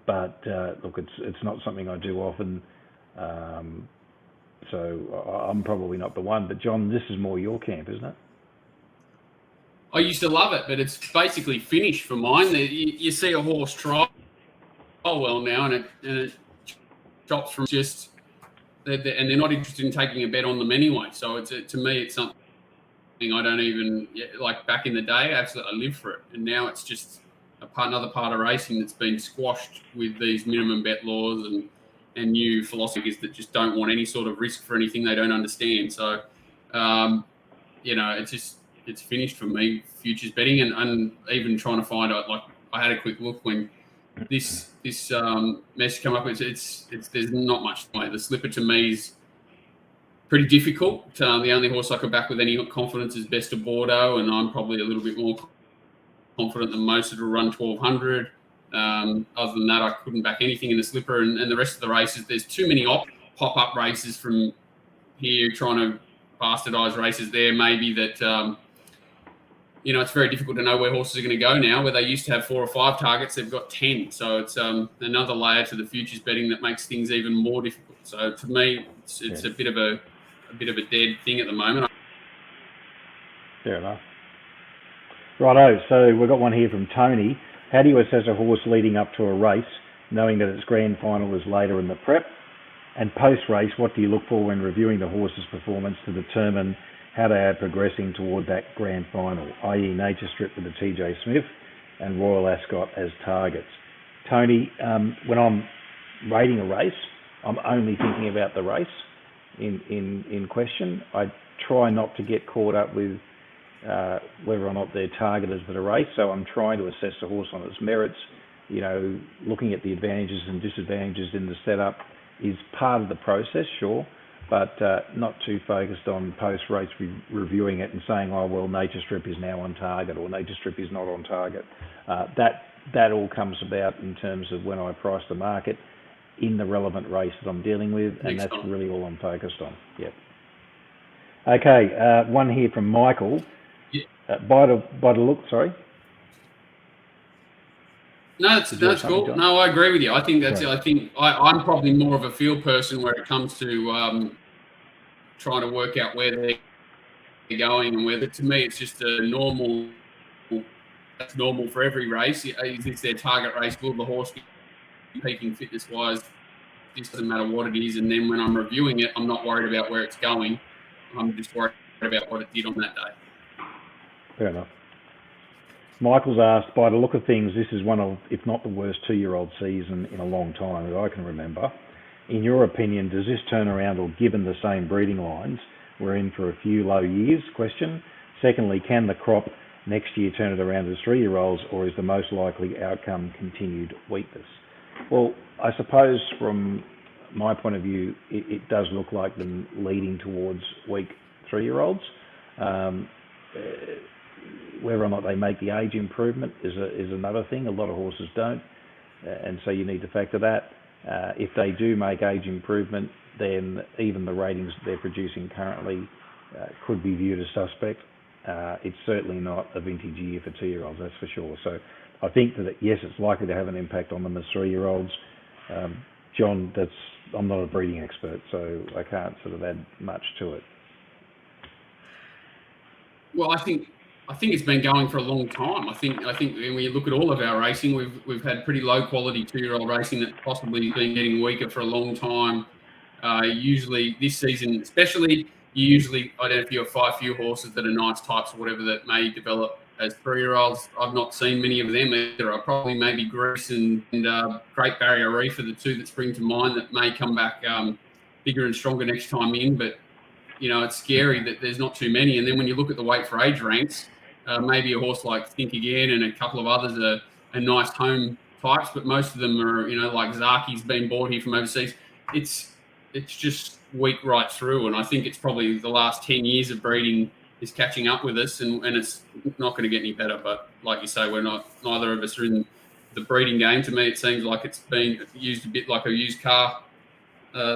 S1: But look, it's not something I do often. So I'm probably not the one. But John, this is more your camp, isn't it?
S2: I used to love it, but it's basically finished for mine. You see a horse try well now, and it drops from just, and they're not interested in taking a bet on them anyway. So to me, it's something I don't even, like back in the day, absolutely I lived for it. And now it's just another part of racing that's been squashed with these minimum bet laws and new philosophies that just don't want any sort of risk for anything they don't understand. So, it's finished for me, futures betting, and even trying to find out, like I had a quick look when this message come up. It's there's not much to play. The slipper to me is pretty difficult. The only horse I could back with any confidence is Best of Bordeaux, and I'm probably a little bit more confident than most it'll run 1200. Other than that, I couldn't back anything in the slipper, and the rest of the races, there's too many pop-up races from here trying to bastardise races there, maybe that, it's very difficult to know where horses are going to go now. Where they used to have 4 or 5 targets, they've got 10. So it's another layer to the futures betting that makes things even more difficult. So to me, it's a bit of a dead thing at the moment.
S1: Fair enough. Righto, so we've got one here from Tony. How do you assess a horse leading up to a race, knowing that its grand final is later in the prep? And post-race, what do you look for when reviewing the horse's performance to determine how they are progressing toward that grand final, i.e. Nature Strip with the TJ Smith and Royal Ascot as targets? Tony, when I'm rating a race, I'm only thinking about the race in question. I try not to get caught up with whether or not they're targeted for the race. So I'm trying to assess the horse on its merits. Looking at the advantages and disadvantages in the setup is part of the process, sure, but not too focused on post-race reviewing it and saying, oh, well, Nature Strip is now on target or Nature Strip is not on target. That all comes about in terms of when I price the market in the relevant race that I'm dealing with, and that's really all I'm focused on. Yep. Okay, one here from Michael. By the look, sorry.
S2: No, that's cool. John? No, I agree with you. I think that's. Right. I think I'm probably more of a field person when it comes to trying to work out where they're going and whether. To me, it's just a normal. That's normal for every race. Is this their target race? Will the horse be peaking fitness-wise? This doesn't matter what it is. And then when I'm reviewing it, I'm not worried about where it's going. I'm just worried about what it did on that day.
S1: Fair enough. Michael's asked, by the look of things, this is one of, if not the worst 2-year-old season in a long time that I can remember. In your opinion, does this turn around, or given the same breeding lines, we're in for a few low years? Question. Secondly, can the crop next year turn it around as 3-year-olds, or is the most likely outcome continued weakness? Well, I suppose from my point of view, it does look like them leading towards weak 3-year-olds. Whether or not they make the age improvement is another thing. A lot of horses don't, and so you need to factor that. If they do make age improvement, then even the ratings they're producing currently could be viewed as suspect. It's certainly not a vintage year for 2-year-olds, that's for sure. So I think that, yes, it's likely to have an impact on them as 3-year-olds. John, I'm not a breeding expert, so I can't sort of add much to it.
S2: Well, I think it's been going for a long time. I think when you look at all of our racing, we've had pretty low quality 2-year-old racing that possibly has been getting weaker for a long time. Usually this season, especially, you usually identify a few horses that are nice types or whatever that may develop as 3-year-olds, I've not seen many of them either. I probably maybe Greece and Great Barrier Reef are the two that spring to mind that may come back bigger and stronger next time in. But, it's scary that there's not too many. And then when you look at the weight for age ranks, maybe a horse like Think Again and a couple of others are nice home types, but most of them are, like Zaki's been bought here from overseas. It's just weak right through. And I think it's probably the last 10 years of breeding is catching up with us, and it's not going to get any better. But like you say, neither of us are in the breeding game. To me, it seems like it's been used a bit like a used car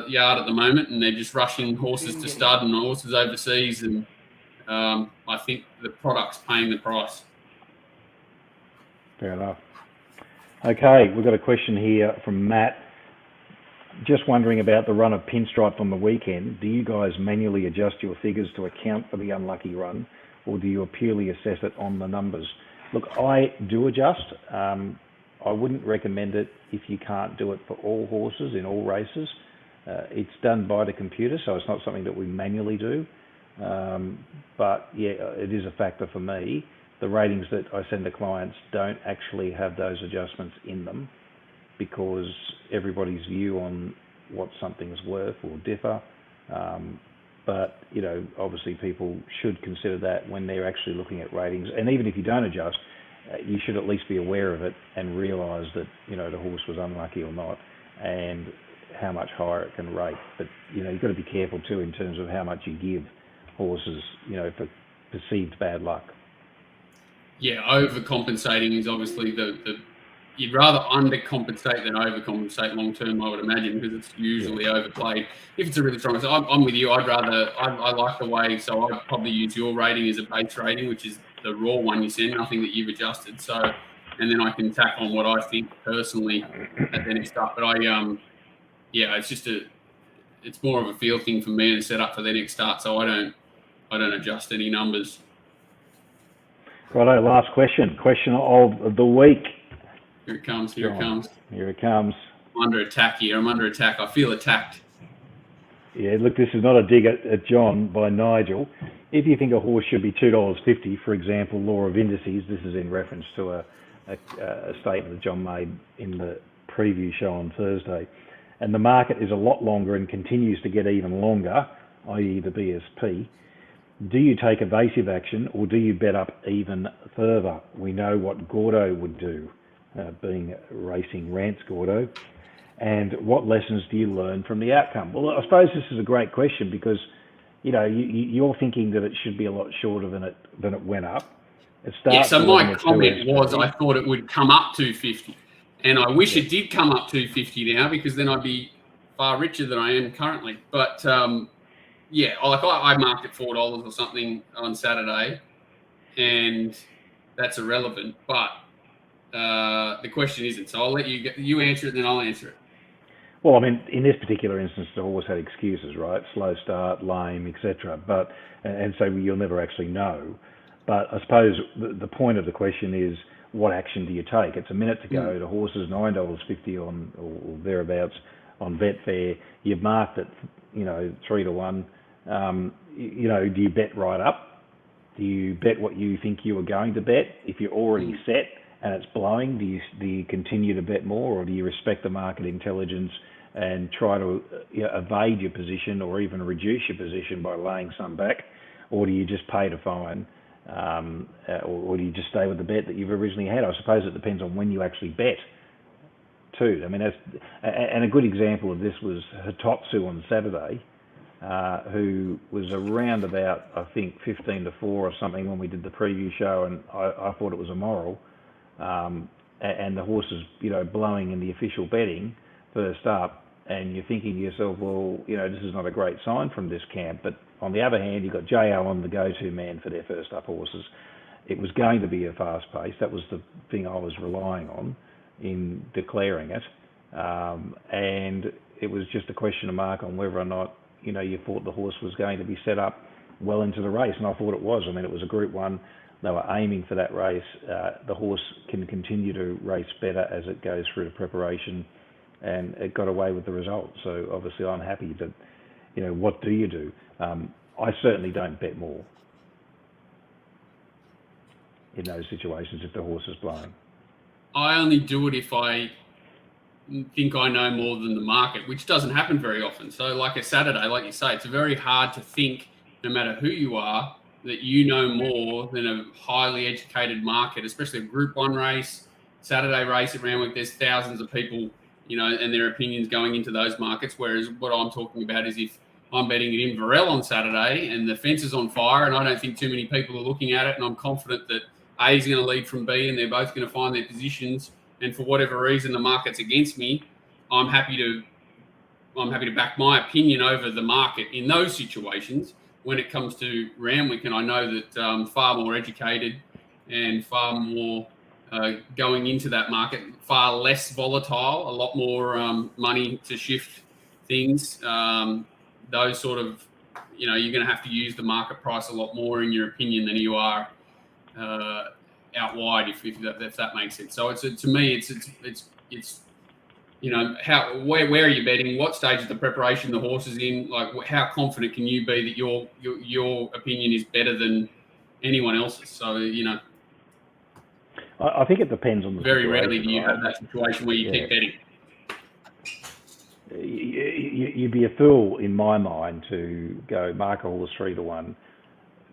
S2: yard at the moment, and they're just rushing horses to stud and horses overseas. And I think the product's paying the price.
S1: Fair enough. Okay, we've got a question here from Matt. Just wondering about the run of Pinstripe on the weekend. Do you guys manually adjust your figures to account for the unlucky run, or do you purely assess it on the numbers? Look, I do adjust. I wouldn't recommend it if you can't do it for all horses in all races. It's done by the computer, so it's not something that we manually do. But yeah, it is a factor for me. The ratings that I send to clients don't actually have those adjustments in them, because everybody's view on what something's worth will differ. But, obviously people should consider that when they're actually looking at ratings. And even if you don't adjust, you should at least be aware of it and realise that, the horse was unlucky or not, and how much higher it can rate. But, you've got to be careful too in terms of how much you give horses, for perceived bad luck.
S2: Yeah, overcompensating is obviously you'd rather undercompensate than overcompensate long term, I would imagine, because it's usually overplayed. If it's a really strong, so I'm with you. I like the way, so I'd probably use your rating as a base rating, which is the raw one you send, nothing that you've adjusted. So, and then I can tack on what I think personally at the next start. But it's more of a feel thing for me and a setup for the next start. So I don't adjust any numbers.
S1: Righto, last question. Question of the week.
S2: Here it comes.
S1: Here it comes.
S2: I'm under attack here. I'm under attack. I feel attacked.
S1: Yeah, look, this is not a dig at John by Nigel. If you think a horse should be $2.50, for example, law of indices, this is in reference to a statement that John made in the preview show on Thursday, and the market is a lot longer and continues to get even longer, i.e. the BSP, do you take evasive action or do you bet up even further? We know what Gordo would do, being racing Rance Gordo. And what lessons do you learn from the outcome? Well, I suppose this is a great question because, you're thinking that it should be a lot shorter than it went up.
S2: So my comment was I thought it would come up 250. And I wish it did come up 250 now, because then I'd be far richer than I am currently. But I marked at $4 or something on Saturday, and that's irrelevant. But the question isn't. So I'll let you answer it, and then I'll answer it.
S1: Well, I mean, in this particular instance, the horse had excuses, right? Slow start, lame, etc. And so you'll never actually know. But I suppose the point of the question is, what action do you take? It's a minute to go. The horse is $9.50 on or thereabouts on Betfair. You've marked it, 3-1. Do you bet right up? Do you bet what you think you are going to bet? If you're already set and it's blowing, do you continue to bet more, or do you respect the market intelligence and try to evade your position or even reduce your position by laying some back, or do you just pay to fine, or do you just stay with the bet that you've originally had? I suppose it depends on when you actually bet too. I mean, and a good example of this was Hitotsu on Saturday, who was around about, I think, 15-4 or something when we did the preview show, and I thought it was immoral. And the horse is, blowing in the official betting first up, and you're thinking to yourself, well, this is not a great sign from this camp. But on the other hand, you've got JO on the go-to man for their first up horses. It was going to be a fast pace. That was the thing I was relying on in declaring it. And it was just a question of mark on whether or not, you thought the horse was going to be set up well into the race. And I thought it was. I mean, it was a Group 1. They were aiming for that race. The horse can continue to race better as it goes through the preparation, and it got away with the result. So obviously I'm happy that, what do you do? I certainly don't bet more. in those situations if the horse is blowing?
S2: I only do it if I think I know more than the market, which doesn't happen very often. So like a Saturday, like you say, it's very hard to think, no matter who you are, that you know more than a highly educated market, especially a Group 1 race, Saturday race at Randwick. There's thousands of people, and their opinions going into those markets. Whereas what I'm talking about is if I'm betting it in Varel on Saturday and the fence is on fire and I don't think too many people are looking at it, and I'm confident that A is going to lead from B and they're both going to find their positions, and for whatever reason the market's against me, I'm happy to back my opinion over the market in those situations. When it comes to Randwick, and I know that far more educated and far more going into that market, far less volatile, a lot more money to shift things. Those sort of, you're going to have to use the market price a lot more in your opinion than you are out wide, if that makes sense. So to me, it's where are you betting? What stage of the preparation the horse is in? Like, how confident can you be that your opinion is better than anyone else's? So
S1: I think it depends on the
S2: very
S1: situation.
S2: Rarely do you have that situation where you keep betting.
S1: You'd be a fool, in my mind, to go mark a horse 3-1,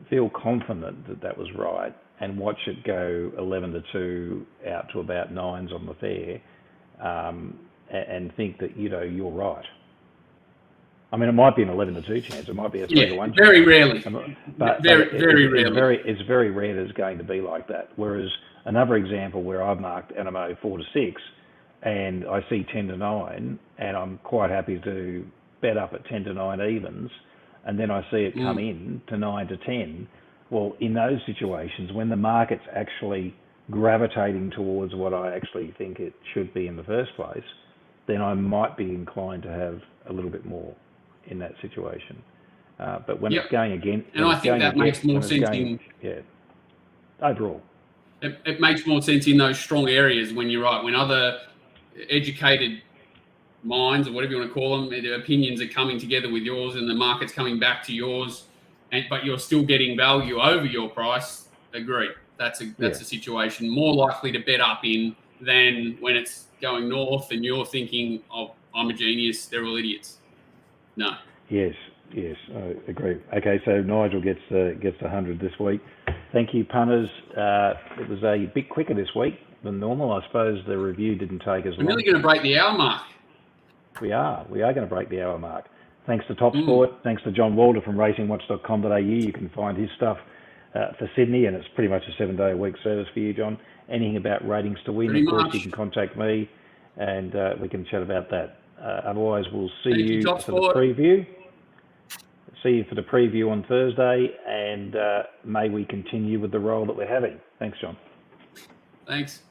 S1: feel confident that was right, and watch it go 11-2 out to about 9s on the fair, and think that you're right. I mean, it might be an 11-2 chance. It might be a 3-1 chance.
S2: Very rarely.
S1: But
S2: very rarely.
S1: It's very rare that it's going to be like that. Whereas another example where I've marked NMO 4-6, and I see 10-9, and I'm quite happy to bet up at 10-9 evens, and then I see it come in to 9-10. Well, in those situations, when the market's actually gravitating towards what I actually think it should be in the first place, then I might be inclined to have a little bit more in that situation. But when it's going again,
S2: and I think that makes more sense
S1: overall.
S2: It makes more sense in those strong areas when you're right. When other educated minds, or whatever you want to call them, their opinions are coming together with yours, and the market's coming back to yours, but you're still getting value over your price. Agree. That's a situation more likely to bet up in than when it's going north and you're thinking, "Oh, I'm a genius. They're all idiots." No.
S1: Yes, I agree. Okay, so Nigel gets 100 this week. Thank you, punters. It was a bit quicker this week than normal. I suppose the review didn't take as long.
S2: We're nearly going to break the hour mark.
S1: We are going to break the hour mark. Thanks to Top Sport. Thanks to John Walder from racingwatch.com.au. You can find his stuff for Sydney, and it's pretty much a 7-day-a-week service for you, John. Anything about ratings to win, of course, you can contact me, and we can chat about that. Otherwise, we'll see you for the preview. See you for the preview on Thursday, and may we continue with the role that we're having. Thanks, John.
S2: Thanks.